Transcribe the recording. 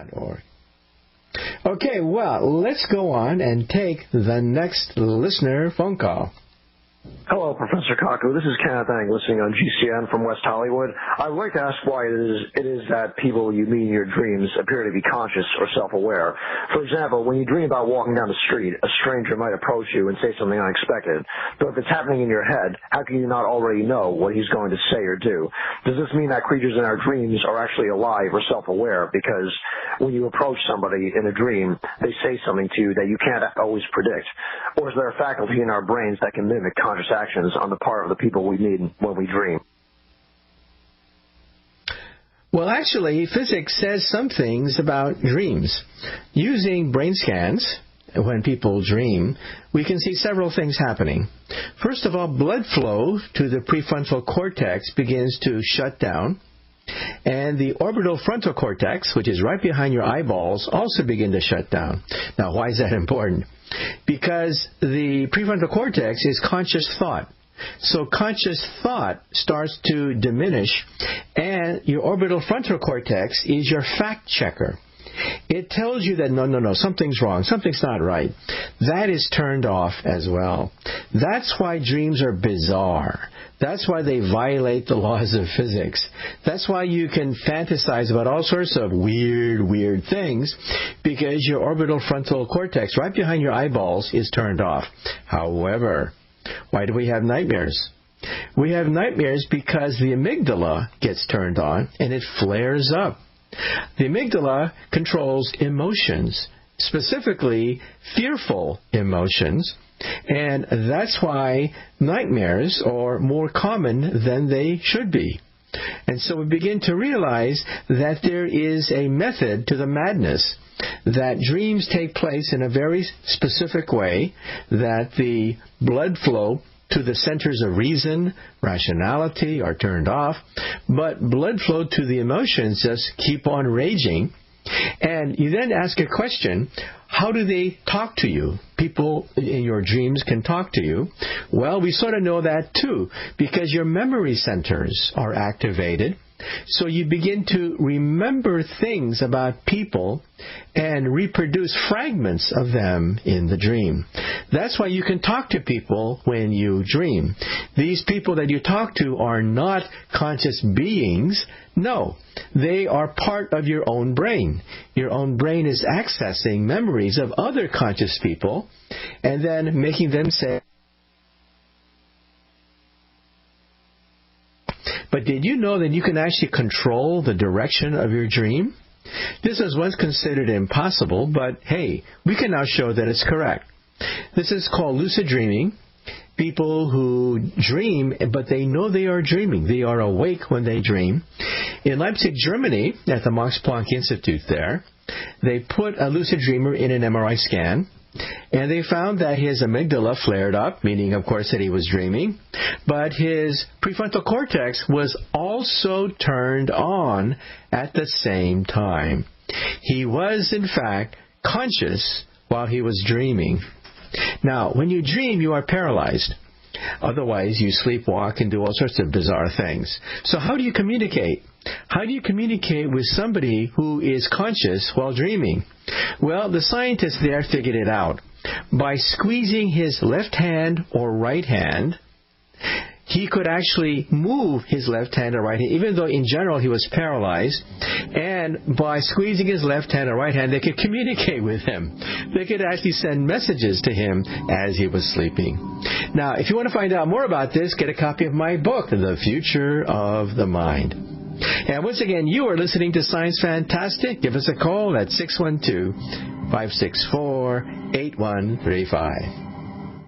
www.ccc.org. Okay, well, let's go on and take the next listener phone call. Hello, Professor Kaku. This is Kenneth Eng, listening on GCN from West Hollywood. I would like to ask why it is that people you meet in your dreams appear to be conscious or self-aware. For example, when you dream about walking down the street, a stranger might approach you and say something unexpected. But if it's happening in your head, how can you not already know what he's going to say or do? Does this mean that creatures in our dreams are actually alive or self-aware? Because when you approach somebody in a dream, they say something to you that you can't always predict. Or is there a faculty in our brains that can mimic conscious actions on the part of the people we meet when we dream? Well, actually, physics says some things about dreams. Using brain scans, when people dream, we can see several things happening. First of all, blood flow to the prefrontal cortex begins to shut down, and the orbital frontal cortex, which is right behind your eyeballs, also begin to shut down. Now, why is that important? Because the prefrontal cortex is conscious thought. So conscious thought starts to diminish, and your orbital frontal cortex is your fact checker. It tells you that no, something's wrong, something's not right. That is turned off as well. That's why dreams are bizarre. That's why they violate the laws of physics. That's why you can fantasize about all sorts of weird things, because your orbital frontal cortex, right behind your eyeballs, is turned off. However, why do we have nightmares? We have nightmares because the amygdala gets turned on and it flares up. The amygdala controls emotions, specifically fearful emotions, and that's why nightmares are more common than they should be. And so we begin to realize that there is a method to the madness, that dreams take place in a very specific way, that the blood flow to the centers of reason, rationality are turned off, but blood flow to the emotions just keep on raging. And you then ask a question, how do they talk to you? People in your dreams can talk to you. Well, we sort of know that too, because your memory centers are activated. So you begin to remember things about people and reproduce fragments of them in the dream. That's why you can talk to people when you dream. These people that you talk to are not conscious beings. No, they are part of your own brain. Your own brain is accessing memories of other conscious people and then making them say. But did you know that you can actually control the direction of your dream? This was once considered impossible, but hey, we can now show that it's correct. This is called lucid dreaming. People who dream, but they know they are dreaming. They are awake when they dream. In Leipzig, Germany, at the Max Planck Institute there, they put a lucid dreamer in an MRI scan, and they found that his amygdala flared up, meaning, of course, that he was dreaming, but his prefrontal cortex was also turned on at the same time. He was, in fact, conscious while he was dreaming. Now, when you dream, you are paralyzed. Otherwise, you sleepwalk and do all sorts of bizarre things. So how do you communicate? How do you communicate with somebody who is conscious while dreaming? Well, the scientists there figured it out. By squeezing his left hand or right hand, he could actually move his left hand or right hand, even though in general he was paralyzed. And by squeezing his left hand or right hand, they could communicate with him. They could actually send messages to him as he was sleeping. Now, if you want to find out more about this, get a copy of my book, The Future of the Mind. And once again, you are listening to Science Fantastic. Give us a call at 612-564-8135.